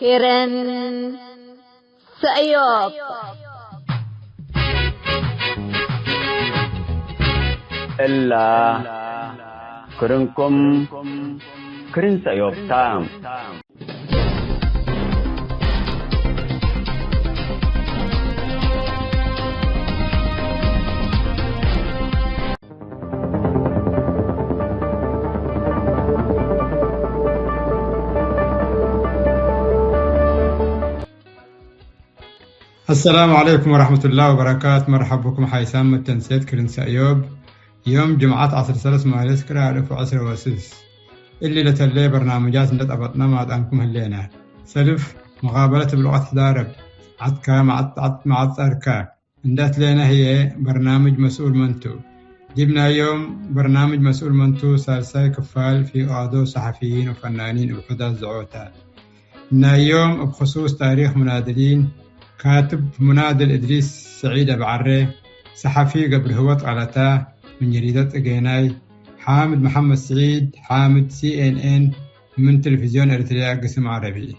كيرن سأيوب إلا كرنكم كرن سأيوب تام. السلام عليكم ورحمة الله وبركاته. مرحبا بكم حيسام التنسيت كرنس أيوب. يوم جمعة 10 مارس كرا 2010 اللي لتلي برنامجات ندت أبطنا مع أنكم هلينا سلف مقابلة بلغة حدارب عدكا مع أركا ندت لنا هي برنامج مسؤول منتو. جبنا يوم برنامج مسؤول منتو سالساي كفال في قادو صحفيين وفنانين وحدى الزعوتات. يوم بخصوص تاريخ منادلين كاتب منادل إدريس سعيد بعري، صحفي قبل هوت غلطة من جريدة جيناي، حامد محمد سعيد حامد CNN من تلفزيون إريتريا قسم عربي.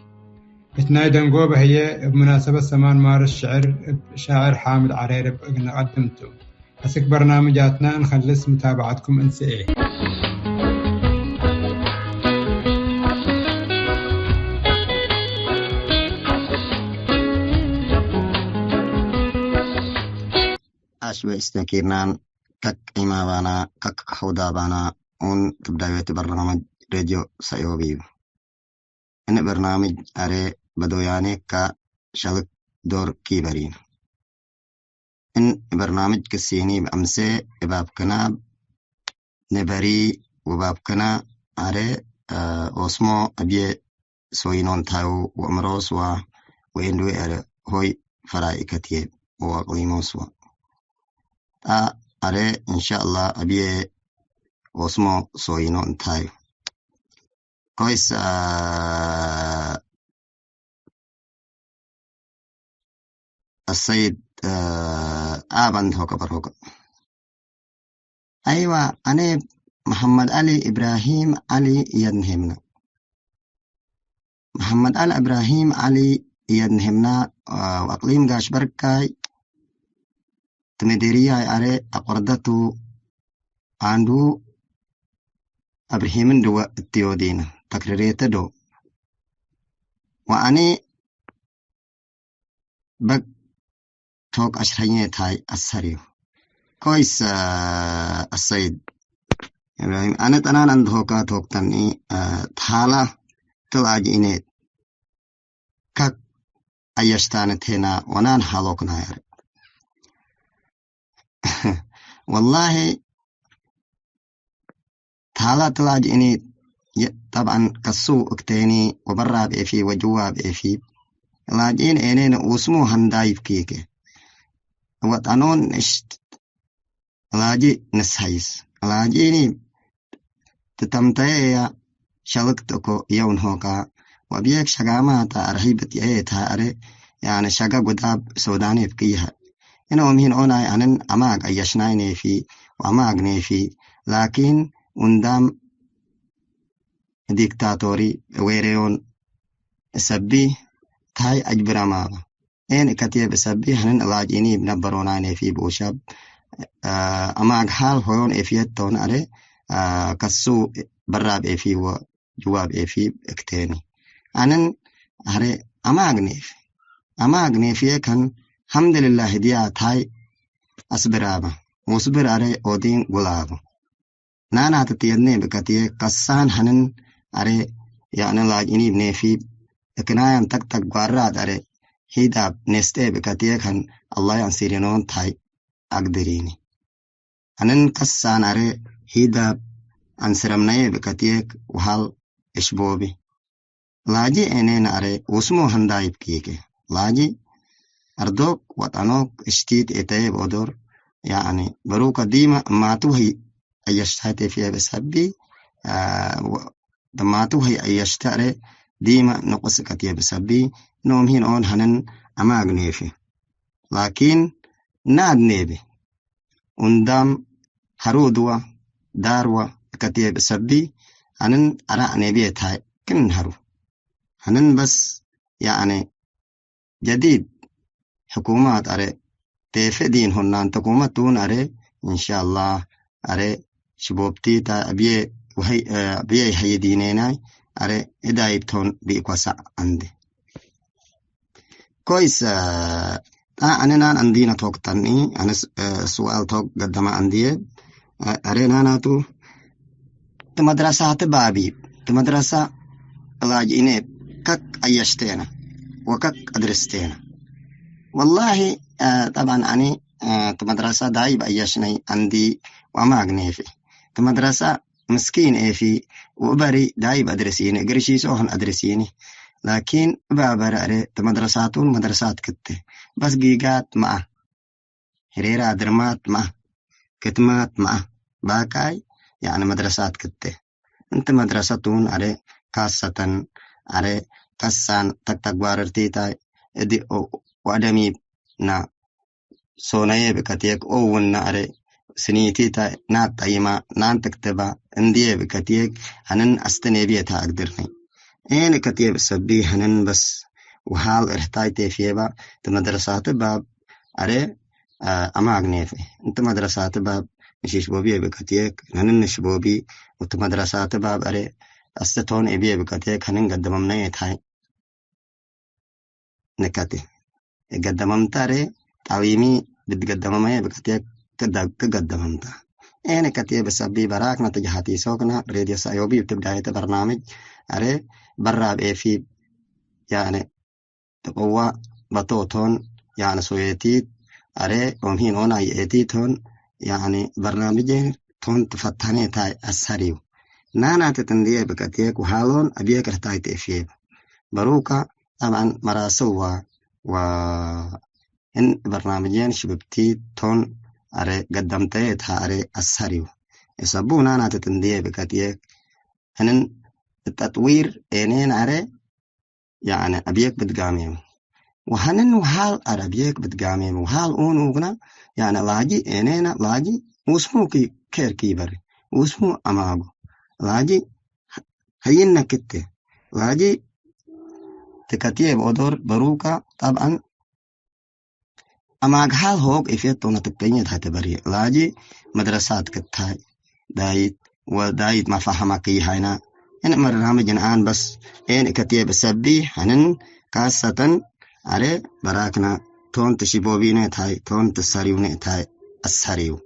اثناء دنقوبة هي بمناسبة 8 مارس شاعر حامد عريرب قدمته. هسك برنامجاتنا نخلص متابعتكم انسئي. أشبه استنكيرنان كك إمامانا كك حودابانا un تبداية برنامج راديو سايوبيو. إن برنامج أري بدوياني كا شلك دور كيبرين. إن برنامج كسيني بأمسي باب كنا نبري وباب كنا أري أسمو أبي سوينون تاو وأمروس وإندو أري هوي فرائكتي وقليموس أري إن شاء الله أبي واسمو سوينو انتاي كويس. السيد آبان هوكا برهوكا. أيوة أنا محمد علي إبراهيم علي ينهمنا. محمد علي إبراهيم علي ينهمنا وأقليم قاش بركاي تمديريا أري أقردتو عنده أبراهيم دو التيودين تكريريت دو وأني بق توك أشريني تاي السريو كويس. السيد إبراهيم أنا تنان عند هوكا توك تني تحالة تلاجيني كك أيشتانت هنا ونان حالوك ناير والله تحالة تلاجيني طبعا كسو اكتيني وبرا بإفي وجوا بإفي لاجين إنين واسمو هندايف كيكي وطنون اشت لاجي نسحيس لاجيني تتمتعي شلقتكو يون هوكا وبيك شقاماتا رهيبة ايتها أري يعني شقا قداب سوداني بكيها إنو مهين أوناي أنن أماق أيشنايني في وأماقني في لكن اندام ديكتاتوري ويريون سبي تاي أجبرا ماما إن كتيب سبي هنن لاجيني بنبروناني في بوشاب أماق حال هون إفيتون أري كسو براب إفي وجواب إفي اكتيني أنن أري أماقني في كان الحمد لله ديا تاي أصبرابا مصبر أري أودين غلابا نانا تتيدني بكتيه قصان هنن أري يعني لاجيني بنيفي إكنايان تك بارات أري هيداب نستي بكتيه كان الله ينصيرينون تاي أقدريني أنن قصان أري هيداب أنسرمناي بكتيه وحال إشبوبي لاجي إنين أري وسمو هندايب كيكي لاجي أردوك وطنوك اشتيت إتاي بودور يعني بروك ديما ماتو هي أيشتاتي فيها بسبي دماتو هي أيشتاري ديما نقص كتير بسبي نوم هين أون هنن أماغ نيفي لكن ناد نيبي اندام هرودوا داروا كتير بسبي هنن أراء نيبي تاي كن هرو هنن بس يعني جديد حكومات أري تفدين هنان تكومتون أري إن شاء الله أري شبوبتي تا أبيه وهي أبيه هي دينينا أري إدايبتون بيقوسع عندي كويس. أنا عندنا توك تاني أنا سؤال توك قدام عندي أري ناناتو تمدرسة بابي تمدرسة لاجئين كك أيشتينا وكك أدرستينا والله طبعا أنا تمدرسة دايب أيشني عندي وما أغنيفي تمدرسة مسكين في وبري دايب أدرسيني قرشي سوهن أدرسيني لكن بابر تمدرساتون مدرسات كته بس جيجات معه هريرة درمات معه كتمات معه باكاي يعني مدرسات كته انت مدرستون أري خاصة أري كسان تكبارتي تاي ادي وادمي نا سوناي بكتيك او ون أري سنيتي تاي نا تايما نان تكتبا انديه بكتيك هنن استني بيتها اقدرني اين كتيب سبي هنن بس وحال ارتاي تيفيبا تمدرسات باب أري أما أغنيفي انت مدرسات باب مشيش بوبي بكتيك هنن نشبوبي وتمدرسات باب أري أستتون إبيه بكتيك هنن قدممنيت هاي نكتي قدممت أري تعويمي بتقدممي بكتيك كقدممت إيه كتير بسبي براك نتجهاتي سوكنا راديو سايوبي بتبداية برنامج أري براب إيه في يعني تقوى بطوتون يعني سويتيت أري ومهين هنا يأتيتون يعني برنامج تون تفتحني تاي أسهريو نانا تتنديه بكتيك وحالون أبيك رتاي تأفيه بروكا طبعا مراسوا إن برنامجين شببتي تون أري قدمتها أري أسهريو يسبونا أنا تتنديه بكتيك هنن التطوير إنين أري يعني أبيك بتقاميم وهنن وحال أربيك بتقاميم وحال أونوغنا يعني لاجي إنينا لاجي واسمو كير كيبري واسمو أماغو لاجي هينا كتة لاجي تكتيب أدور بروكا طبعا أماغ حال هوك إفيتونا تبتيني تهتبري لاجي مدرسات كتاي دايت ودايت ما فهمك هنا إن برنامج الآن بس إن كتيب سبي هنن كاسة على براكنا تون تشيبوبينة هاي تون تساريونة هاي الساريو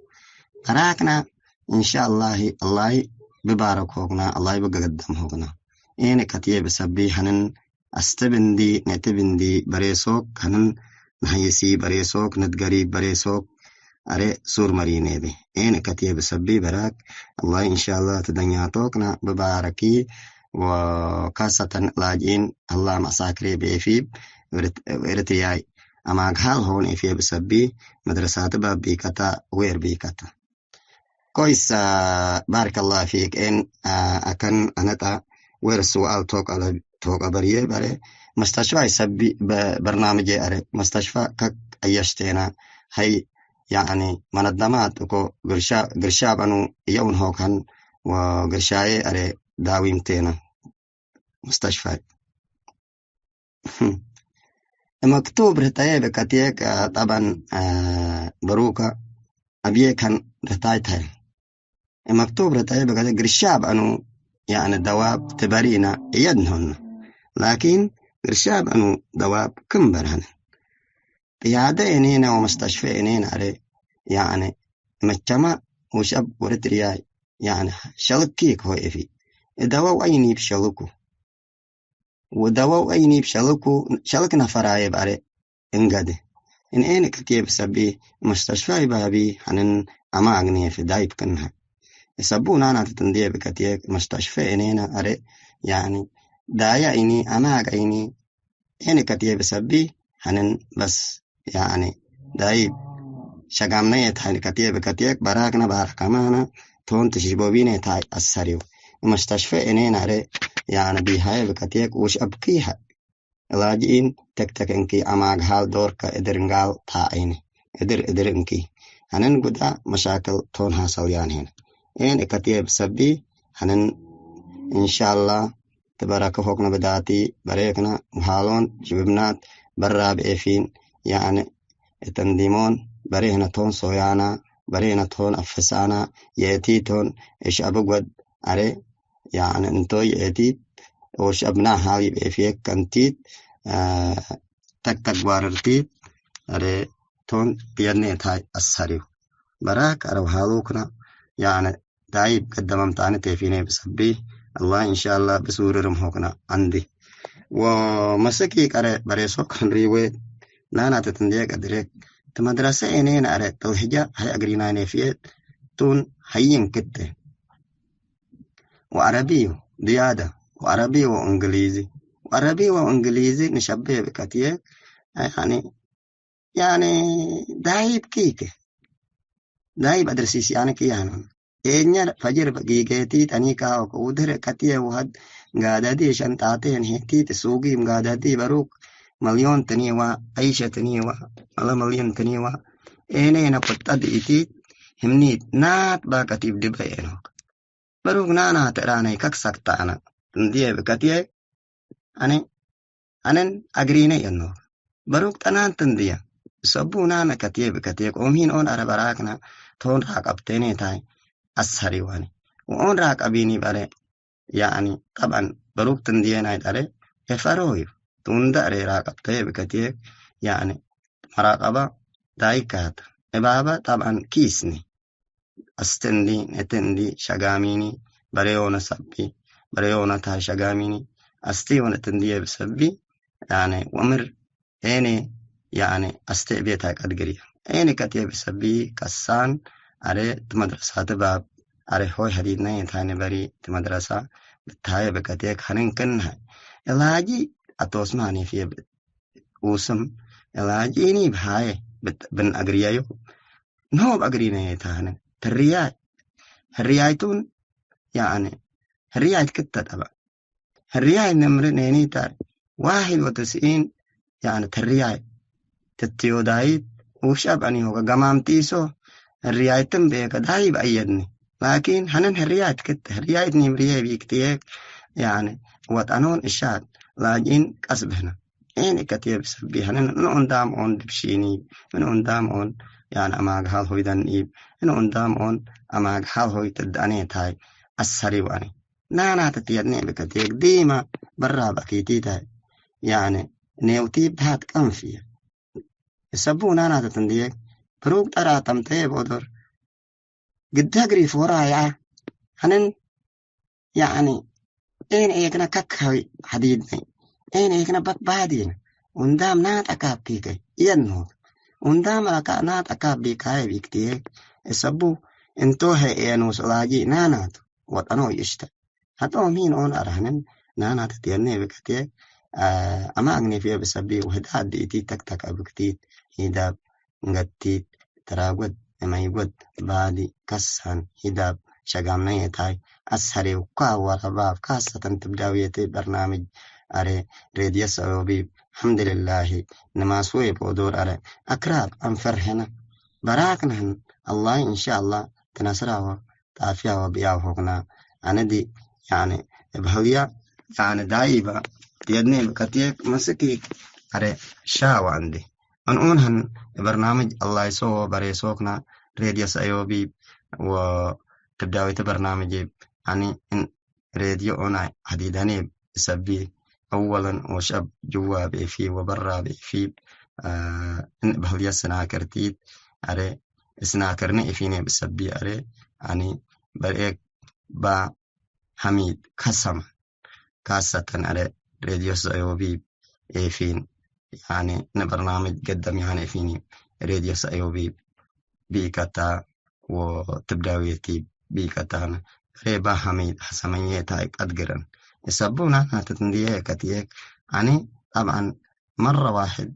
براكنا إن شاء الله الله ببارك هوكنا الله بقدم هوكنا إن كتيب سبي هنن أستبندي نتبندي بريسوك هنن نهيسي بريسوك نتقريب بريسوك أري سور مريني دي إين كتيب سبي براك الله إن شاء الله تدنياتوكنا بباركي وكاسة لاجين الله مساكري بيفيب ورتياي أما حال هون إفيب سبي مدرسات باب بيكتا وير بيكتا كويس. بارك الله فيك إن أكن أنتا وير سؤال توك أبريه بري مستشفى يسبي برنامجي أري مستشفى كك أيشتينا هي يعني منظمات وكو قرشاب أنو يون هوكان وقرشاي أري داويمتينا مستشفى مكتوب رتاية بكتيك طبعا بروكا أبيه كان رتايتها مكتوب رتاية بكتيك قرشاب أنو يعني دواب تبارينا يدنهن لكن قرشاب أنو دواب كم برهن قيادة إنينا ومستشفى إنينا أري يعني مجتمع وشاب ورترياي يعني شلكيك هو إفي دواو أيني بشلكو ودواو أيني بشلكو شلكنا فرايب أري إنقاده إن أين كتيب سبي مستشفى بابي هنن أما أغنية في دايب كنها يسبونا أنا تتنديه بكتيك مستشفى إنينا أري يعني دايا إني أما أغني إين كتيب سبي هنن بس يعني دايب شغامنية هاي كتيب بكتيك براكنا باركمانا تون تشيبوبينة هاي السريو مستشفى إنينا أري يعني بيهاي بكتيك وش أبكيها لاجئين تك إنكي أماغ حال دورك إدرنغال تاعيني إدر إنكي هنن قدا مشاكل تون حاصل يعني هنا إن كتيب سبي هنن إن شاء الله تبارك فوقنا بداتي بريكنا وحالون شببنات برا بإفين يعني التنديمون بريهنا تون صويانا بريهنا تون أفسانا يأتي تون إيش أبقود عليه يعني انتو يأتي وش أبناء هاي بإفيك كنتيت تك واررتيت عليه تون بيرني تاي السريو براك أرو هالوكنا يعني دايب قدمم تاني تيفيني بسبيه الله إن شاء الله بسور رمحوكنا عندي ومسكي كاره بريسو كان ريوي نانا تتنديك أدريك تمدرسة إنين أرى تلهجة هاي أجرينا نفيت تون هين كده وعربي ديادة وعربي وإنجليزي نشبه بكتير يعني دايب كيكه دايب أدرسيس يعني كيانون إنيا فجر بقيقتي تانيكا وكودر كتير وهد قادتي شنطاتين هيتي تسوقي مقادتي بروك مليون تنيوا عيشة تنيوا الله مليون تنيوا إنينا قطد إتي همنيت نات باكتيب دبينوك بروك نانا تراني ككسك تانا تنديه بكتير أنن أجريني إنه بروك تنان تنديه سبو نانا كتير بكتير أمهين أون أربراكنا تون راقبتيني تاي أسهري واني وأون راقبيني بري يعني طبعا بروك تندينا يدري يفروي تندري راقبتي بكتير يعني مراقبة دايكات إبابة طبعا كيسني أستندي نتندي شغاميني بريونا سبي بريونا تاي شغاميني أستي ونتندي بسبي يعني ومر إني يعني أستقبي تاي قدقري إني كتير بسبي كسان أري تمدرسة باب أري هوي حديدنا ينتاني بري تمدرسة بتاي بكتير خنين كنها الهاجي أتوسماني في وسم الهاجيني بهاي بن أقريايو نو بأقرينا يتاهن الريايتون يعني الريايت كتة طبعا الريايت نمر نيني تاي 91 يعني الريايت تتيودايت وشاب أني هو قمامتيسو الريايتم بيك دايب أيدني لكن هنن الريايت كت الريايت نمريه بيكتيك يعني وطنون إشاد لاجين كسبهنا إني كتير بسبي هنن نون دام أون دبشيني من دام أون يعني أماغ حال هوي دانيب من دام أون أماغ حال هوي تداني تاي السري واني نانا تتيدني بكتيك ديما برا بكيتي تاي يعني نيوتيب هات كنفيه يسبون أنا تتنديك بروك ترى تمتي بودر قد هجري فورايا هنن يعني إين إيكنا ككهوي حديدني إين إيكنا بك بادين وندام نات أكاب كيكي ينهو وندام لكا نات أكاب بيكاي بيكتيك يسبو انتوه إيانو سلاجي نانات وطنو يشتا هتو مين أون أرهنن نانات تتيني بكتيك أما أغني فيها بسبي وهداد ديتي تك تك أبكتيت هداب نغتيت تراغد ما يقود بادي كسان هداب شغامنا يتاي أسهري وكا ورباب كاسة تبداوية برنامج أري راديو سعودي الحمد لله نماسوي بودور أري أكراب أم فرحنا براكنا الله إن شاء الله تنصره تعافيه وبياه هنا أنا دي يعني بهليا يعني دايبة تيدني بكتيك مسكي أري شاو عندي أنهن برنامج الله يسوع بريسوكنا راديو سعودي وتبداوي برنامج يعني راديو أنا حديداني سبي أولا وشاب جوا بيفي وبرا بيفي إن بهليا سناكرتيت أري سناكرني فيني بسبي أري يعني بريك با حميد قسم كاسة أري راديو سعودي فين يعني برنامج قدم يعني فيني راديو سعودي بيكتا وتبداويتي بيكتان ريبا حميد حسمية تايك أدقرن يسبونا تتنديه كتيك يعني طبعا مرة واحد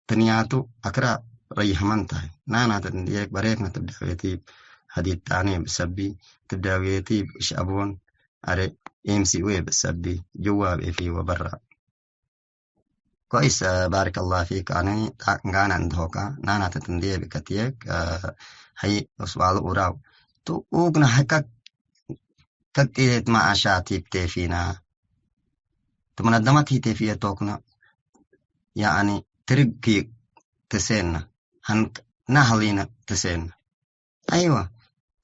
تنياتو أكرا ريح منتهي نانا تتنديك بريكنا تبداويتي حديد تاني بسبي تبداويتي بشابون أري إمسي وي بسبي جواب فيه وبرا كويس بارك الله فيك أنا كان عندهوكا نانا تتنديه بكتيك هي سؤال أوراو تو أوغنا هكا تكتيت مع عشاتي بتفينا تمنظمات هي تفيه توكنا يعني ترقي تسينا هن نهلينا تسينا أيوة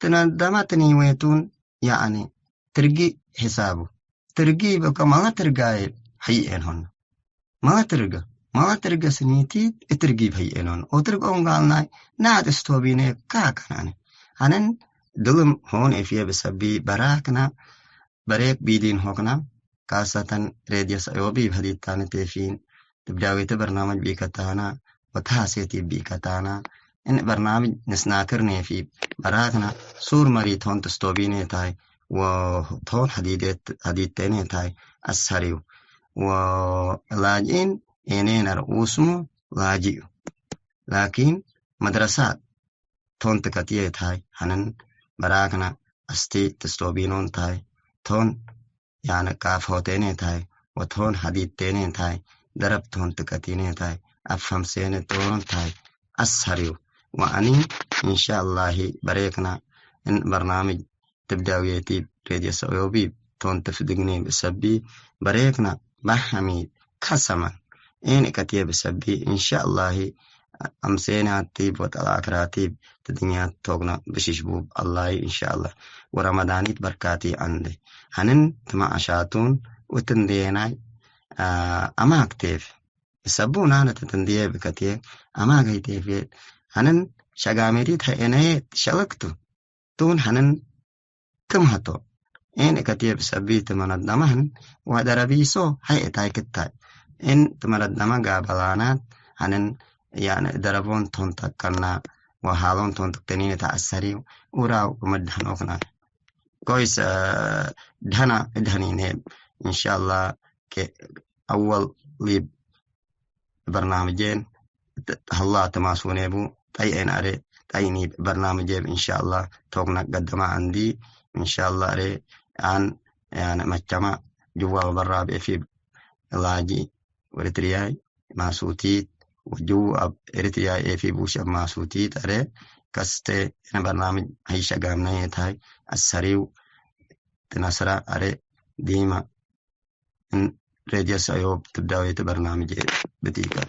تنظمات نيويتون يعني ترقي حسابه ترقي بقى ما ترقى هيئن هن ما ترقى سنيتي ترقي بهيئن هن وترقون قالنا ناد استوبيني كاكنا هنن دلم هون إفيه بسبي براكنا بريك بيدين هوكنا كاسة راديو سيوبي بهدي تاني تفين تبداوي برنامج بيكتانا وتحاسيتي بيكتانا إن برنامج نسناكرني في براكنا سور مري تون تستوبيني تاي وتون حديدتيني تاي أسهريو ولاجين إنين رؤوسمو لاجيو لكن مدرسات تون تكتيه تاي هنن براكنا أستي تستوبينون تاي تون يعني كاف هوتيني تاي وتون حديدتيني تاي درب تون تكتيني تاي أفهم سيني تون تاي أسهريو وأني إن شاء الله بريكنا إن برنامج تبداويتي راديو سعيوبي تون تفدقني بسبي بريكنا بحمي كسما إن كتير بسبي إن شاء الله أمسينا التيب وتلاكراتيب تدنيا توقنا بشيشبوب الله إن شاء الله ورمضانيت بركاتي عندي هنن تما أشاتون وتندينا أما أكتيف يسبونا أنا تتنديه بكتير أما أكتيف هنن شغاميتي تهيني شلقتو تون هنن تمهتو إن كتير بسبي تمندمهن ودربيسو هاي إتاي كتاي إن تمندمه قابلانات هنن يعني دربون تونتكنا وحالون تونتكتنين تأثري وراو ومدهن أغنى كويس دهنين إن شاء الله أول لي برنامجين هلا تماسوني بو تاين أري تايني برنامجين إن شاء الله توقنا قدما عندي إن شاء الله أري عن يعني مجتمع جوال برا في لاجي وريترياي ماسوتيت وجو أب إرتياي في بوش أب ماسوتيت أري كستي إن برنامج هاي شغامنا يتاي السريو تنصر أري ديما إن راديو سعيوب تبداوية برنامج بتيكا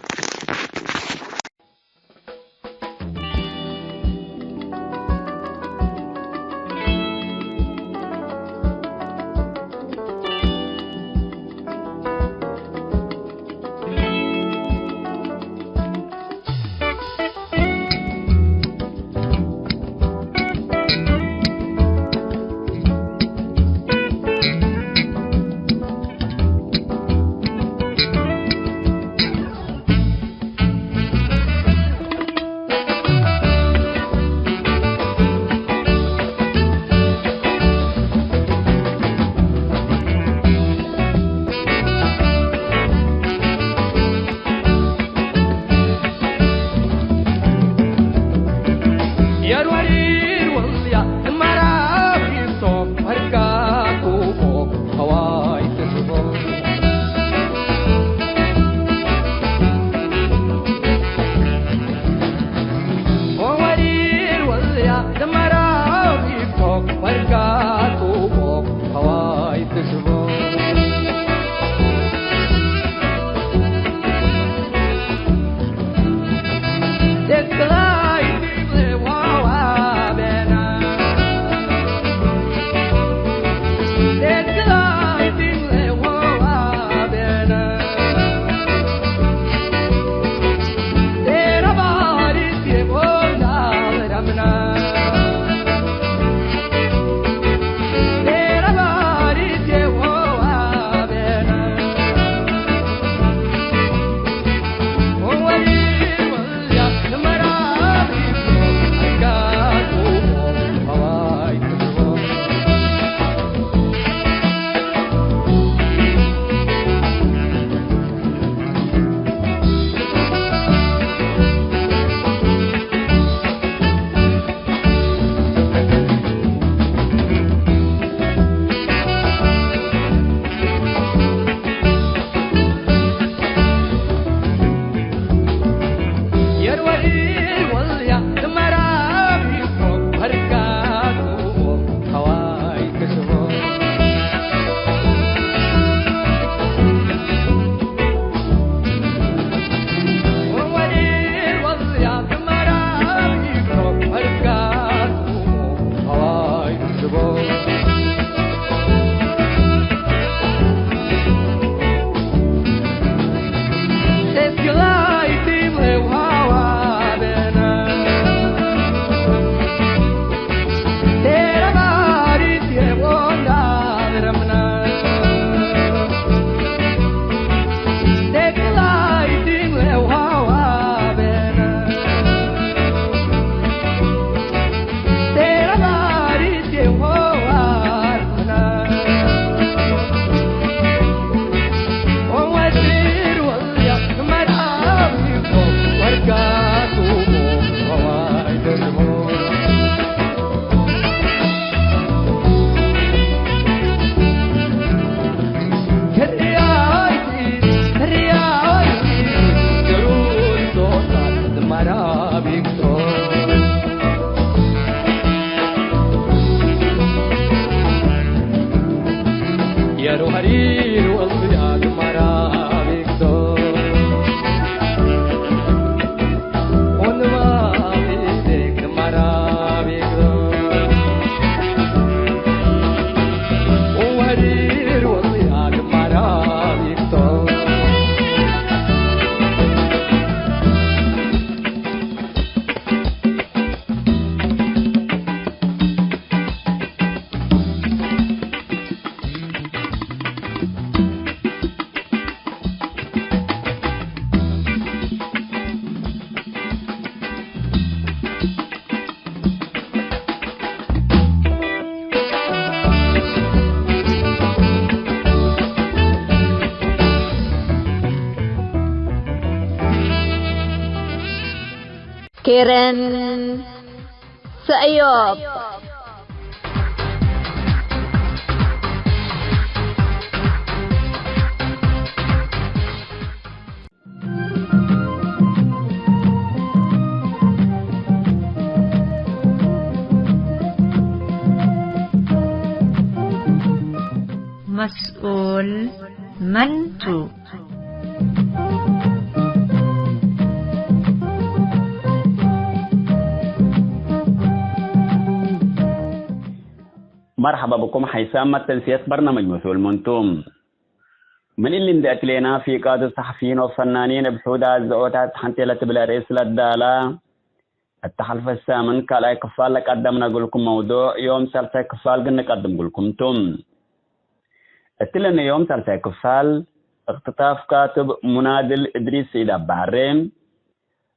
كيرن سأيوب. مسؤول منتو. مرحبا بكم حيسام تنسيق برنامج مسؤول منتم. من اللي اندأت لنا في قاد الصحفيين والفنانين بحودا الزعوتات حنتيلة بلا رئيس للدالة التحالف الثامن كالاي كفال لك قدمنا لكم موضوع يوم ثلاثة كفال قلنا قدم لكم توم. اتلنا يوم ثلاثة كفال اختطاف كاتب منادل إدريس سيد بعرين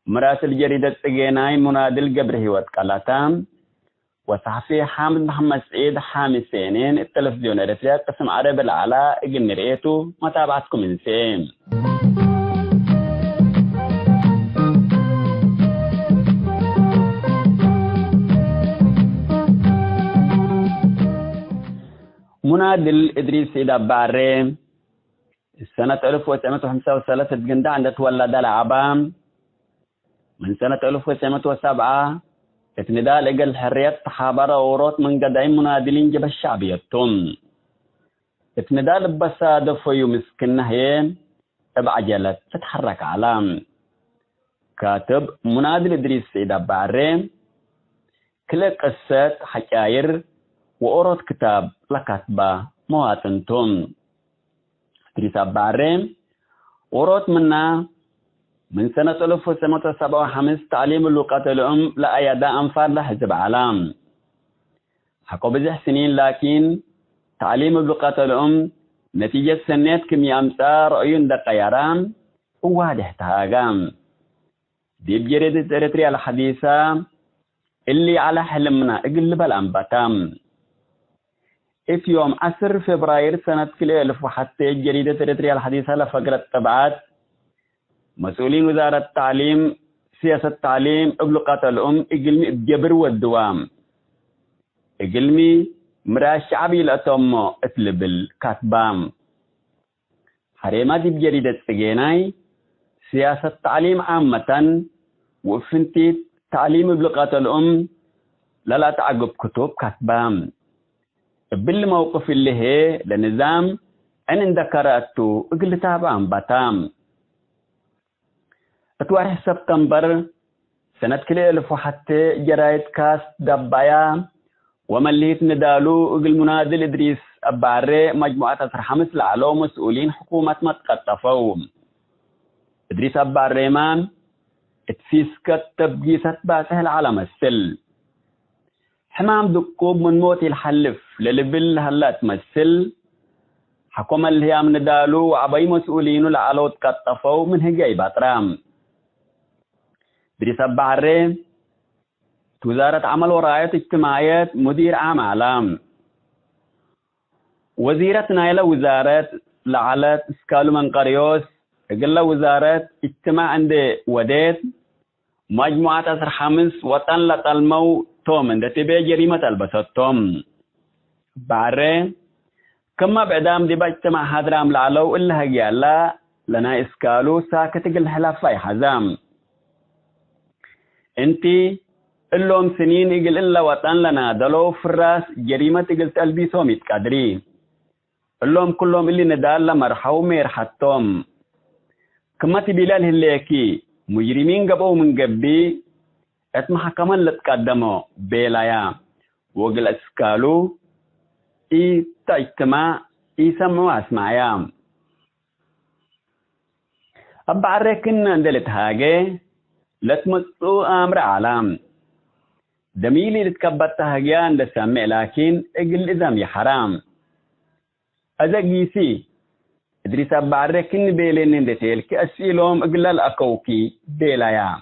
مراسل جريدة تجيناي منادل قبره واتقالاتام وصحفي حامد محمد سعيد حامي سينين التلفزيون الرسالة قسم عرب العلاء اجن رئيتو متابعتكم انسين. منادل إدريس سيد بعرين سنة 1935 جندا عند تولد العبام من سنة 1907 اتنداء لقل الحريات تحابر وروت من قدعين منادلين جب الشعبيتهم اتنداء لبسا دفو مسكنهين بعجلة تتحرك علام كاتب منادل إدريس سيد بعرين كل قصة حكاير وأوروت كتاب لكاتبة مواطنتهم إدريس بعرين وروت منا من سنة 1957 تعليم اللغة الأم لأيادة أنفار لحزب علام حقو بزح سنين لكن تعليم اللغة الأم نتيجة سنة كمية أمسار عيون دقيران وواضح تهاجم دي بجريدة إريتريا الحديثة اللي على حلمنا اقلب الأنباتام في يوم 10 فبراير سنة 2000 وحتى جريدة إريتريا الحديثة لفقرة تبعات مسؤولين وزارة التعليم سياسة التعليم بلغة الأم إقلمي الجبر والدوام إقلمي مرا شعبي الأتوم اتلبل كاتبام حريمات بجريدة سجيناي سياسة التعليم عامة وفنتي تعليم بلغة الأم لا تعقب كتب كاتبام بالموقف اللي هي لنظام أن اندكرته إقل تابعام باتام اتوارح سبتمبر سنة 2000 وحتى جرايد كاس دبايا ومليت ندالو اقل منادل إدريس أبعري مجموعة أسرحمس لعلو مسؤولين حكومة متقطفوا إدريس أبعري مان اتفيسكت تبجيسة باسهل على مسل حمام دكوب من موت الحلف للبل هلا تمثل حكومة اللي هي من ندالو وعباي مسؤولين لعلو تقطفوا من هجاي باترام إدريس بعرين وزارة عمل ورعاية اجتماعيات مدير عام علام وزيرة نايلة وزارة لعلت سكالو من قريوس قل وزارة اجتماع عند وديت مجموعة أسر حمس وطن لطلمو توم عند تبي جريمة البسطهم بعرين كما بعدام دي اجتماع هادرام لعلو إلا هجيالا لنا اسكالو ساكت قل حلافاي حزام انتي اللهم سنين يقل إلا وطن لنا دلو فراس جريمة يقل تلبيسهم يتقدري اللهم كلهم اللي ندال لمرحو ميرحتهم كما تبيلال هليكي مجرمين قبو من قبي اتمحكما لتقدموا بيلايا وقل اسكالو تاجتماع سموا اسمعيا أبا عريكنا اندلت هاجي لتمسوا أمر عالم دميلي لتكبت هجيان لسامع لكن اقل إذام حرام أزاقيسي إدريس أبا عريكن بيلين اندتيل كأسئلهم اقل الأكوكي بيلايا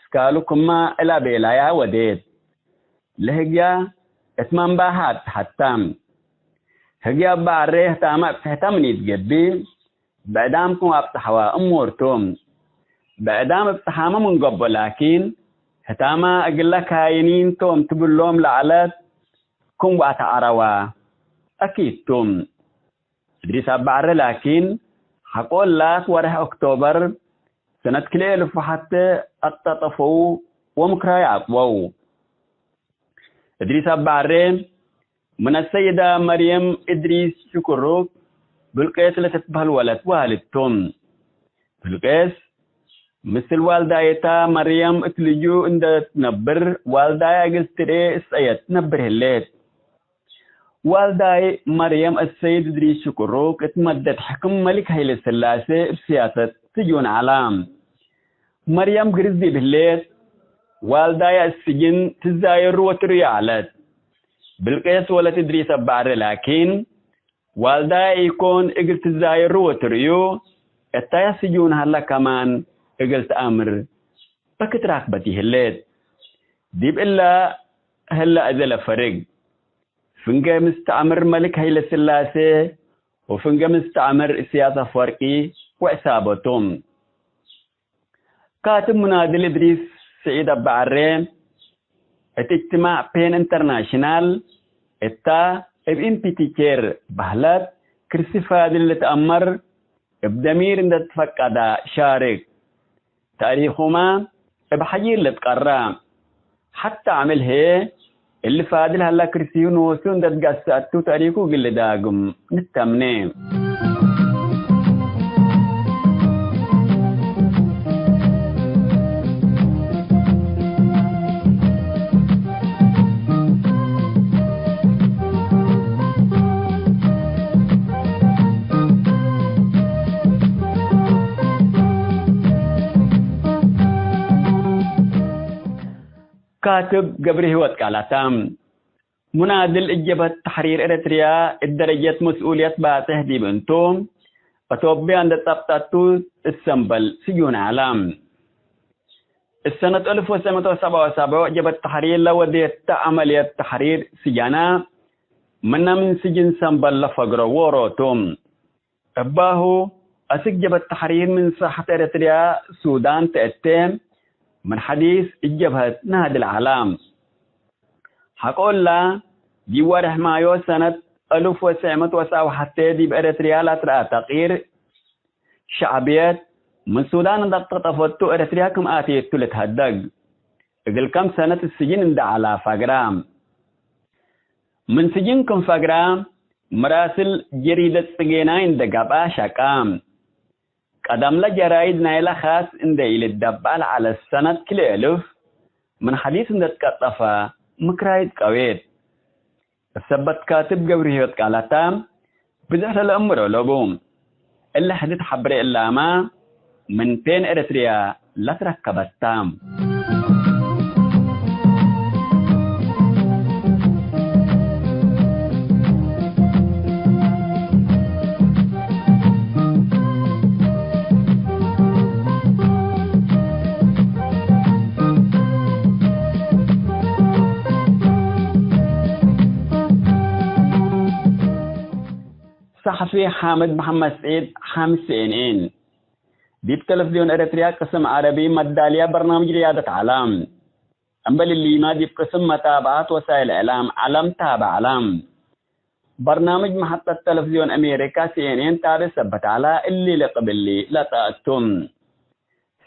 سكالو كما إلا بيلايا وديد لهجيا اتمام باهات حتام هجيا أبا عريه تاما بتحتمني تجبي بعدامكم أبتحوا أمورتم بعدام ابتحامة من قبل لكن هتاما أقول لك هاينين توم تبلوم لعلت كم واتعروا أكيد توم إدريس أبعر لكن حقول لك ورح أكتوبر سنة كلي ألف حتى التطفو ومكراي عقوو إدريس أبعر من السيدة مريم إدريس شكروك بالقيس لتتبه الولد والدتهم بالقيس مثل والدايتا مريم اتلجو عند تنبر والداي قلتري السيد تنبر هليت والداي مريم السيد إدريس شكروك اتمدد حكم ملك هيل السلاسة بسياسة سجون علام مريم قرزي بهليت والداي السجن تزاير وتريالت بالقيس ولا تدريس أبعر لكن والدا يكون إقلت الزاير وتريو التايا سجون هلا كمان إقلت أمر بكت راكبتي هلت ديب إلا هلا أذل فرق فنجا مستعمر ملك هيل سلاسة وفنجا مستعمر سياسة فرقي وإصابتهم كاتب منادل إدريس سعيد أبعرين اجتماع بين انترناشنال اتا ابن بيتيكير بهلت كرسفاد اللي تأمر بدمير اندت فقدا شارك تاريخهما بحجير اللي تقرى حتى عمل هي اللي فادل هلا كرسيون وسون دت قصاتو تاريخو قل داقم نتمنى كاتب قبره وتكالاتام منادل إجابة تحرير إريتريا الدرجة مسؤولية باتهديب انتم فتوبي عند تبتاتو السنبل سجون عالم السنة 1977 إجابة تحرير لوديت عملية تحرير سجانا من سجن سنبل لفقر وروتم أباهو أسجب التحرير من ساحة إريتريا سودان تأتيم من حديث الجبهة نهد العالم حقول لا دي وارح مايو سنة 1907 حتى دي بإريتريا لا ترى تغيير شعبيات من سودان تطفتو إريتريا كم آتيتو لتهدق إقل كم سنة السجن دا على فاقرام من سجن كم فاقرام مراسل جريدة سجينين دا قبا شاكام قدم لا جرايد نايلة خاص إن دايل الدبال على السنة كل ألف من حديث إن تكتفى مكرايد قويد السبت كاتب قبره وتكالاتام بزهر الأمر ولبوم إلا حديث حبري إلا ما من بين إريتريا لا تركبتام صحفي حامد محمد سعيد حامد CNN دي بتلفزيون إريتريا قسم عربي مدالية برنامج ريادة علام أمبل اللي ما دي بقسم متابعات وسائل إعلام علم تابع علام برنامج محطة تلفزيون أمريكا CNN تابع سبت على اللي لقبل لي لا تأتم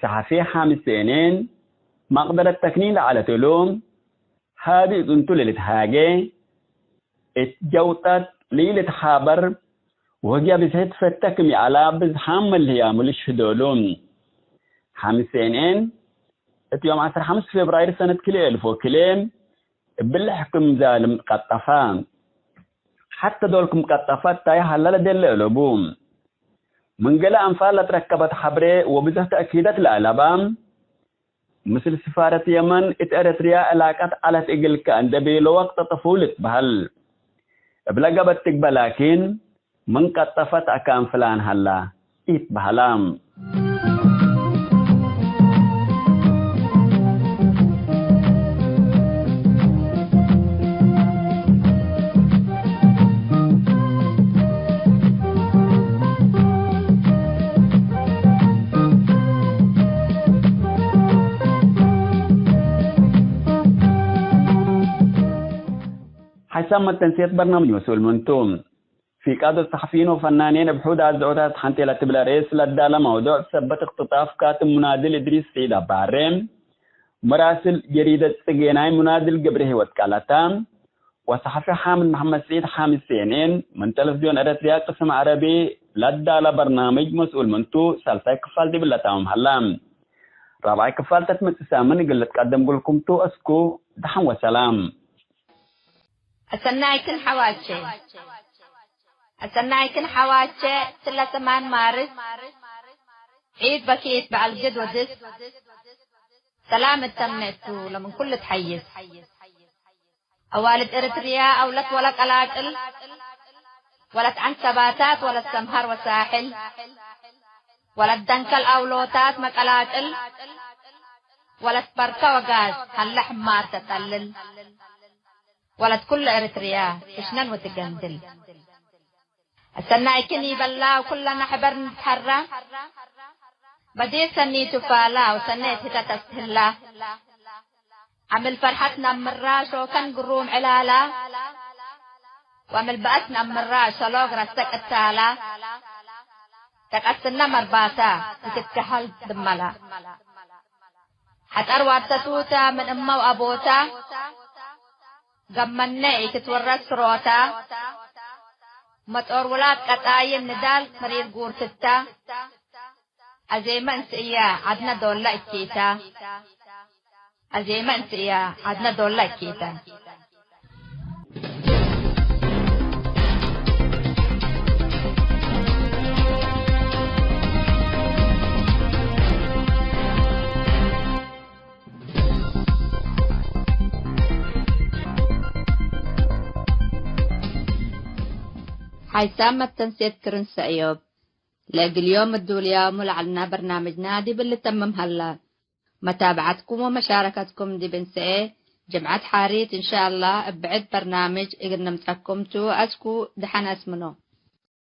صحفي حامد CNN مقدرة تكنيل على تلوم هذه كنت للتهاجي اتجوتت ليلة حابر وهي بسهد فتكمي على بزحام اللي يعملش هدولون حامد CNN يوم 15 فبراير سنة كلي ألف وكلين بالحكم ظالم قطفان حتى دولكم قطفات تاي حلال دل الألبوم من قلة أنفال تركبت حبري وبزه تأكيدات الألبام مثل سفارة يمن إريتريا علاقات على تقل كأن دبيلو وقت طفولت بهل بلقبت تقبل لكن من قطفت أكام فلان هلا إيت بهلام حسام التنسيق برنامج مسؤول منتوم في قادة الصحفيين وفنانين بحود عزعوتات حنتي لتبلا رئيس لدى موضوع ثبت اختطاف كاتب منادل إدريس سيد أباريم مراسل جريدة سجيناي منادل قبره واتكالتام وصحفي حامد محمد سيد حامد سينين من تلفزيون أريتريا قسم عربي لدى لبرنامج مسؤول منتو سالفاي كفالتي باللتاهم هلام رابعي كفالتة متسامن قلت قدم قلكم تو أسكو دحم وسلام أسنايكن حواتشي سلا سمان مارس عيد بكيت بعالجد ودس سلام التمنيتو لمن كل تحيز أوالد إريتريا أولت ولك ألاقل ولت عن ثباتات ولت سمهر وساحل ولت دنكل أولوتات مكالاقل ولت بركة وغاز هاللحم ما تتقلل ولت كل إريتريا تشنن وتقندل السنايكني بلا وكلنا حبر نتحرى بدي سني تفالا وسنيت هتا تستهلا عمل فرحتنا مراش وكان قروم علالا وعمل بأسنا مراش لوغ رستك التالا تكأسنا مرباتا وتتكحل دملا حتى أروار تتوتا من أمه وأبوتا قمني تتورس روتا متور ولاد قطايم ندال مرير قورتتا أزيما انسئيا عدنا دولا اكيتا أزيما انسئيا عدنا دولا اكيتا حيسام التنسيق كرنس أيوب لاقي اليوم الدوليا ملعلنا برنامج نادي باللي تمم هلا متابعتكم ومشاركتكم دي بنسئ جمعة حاريت إن شاء الله بعد برنامج إقرنا متحكمتو أسكو دحنا اسمنو